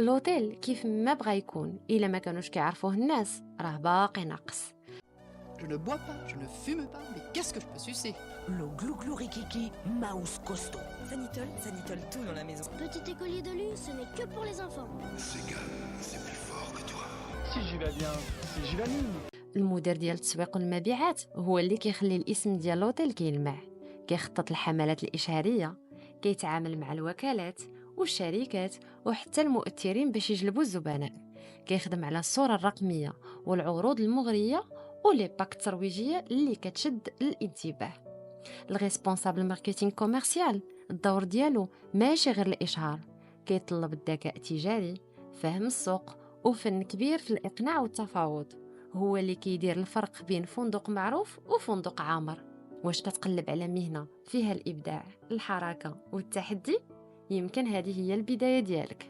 لوتيل كيف ما بغى يكون الا ما كانوش كيعرفوه الناس راه باقي ناقص. Je ne bois pas, je ne fume pas, mais qu'est-ce que je peux sucer? Le glouglou rikiki, mouse costaud. Sanitol tout dans la maison. Petit écolier de luxe, ce n'est que pour les enfants. C'est calme, c'est plus fort que toi. Si j'y vais bien, c'est j'y vais mine. المدير ديال التسويق والمبيعات هو اللي كيخلي الاسم ديال لوتيل كيلمع، كيخطط الحملات الإشهارية، كيتعامل مع الوكالات والشركات وحتى المؤثرين باش يجلبوا الزبناء، كيخدم على الصورة الرقمية والعروض المغرية ولي باك الترويجية اللي كتشد الانتباه. الريسبونسابل ماركتينغ كوميرسيال الدور ديالو ماشي غير الإشهار، كيطلب الذكاء التجاري، فهم السوق وفن كبير في الإقناع والتفاوض. هو اللي كيدير الفرق بين فندق معروف وفندق عامر. واش كتقلب على مهنة فيها الإبداع، الحركة والتحدي؟ يمكن هذه هي البداية ديالك.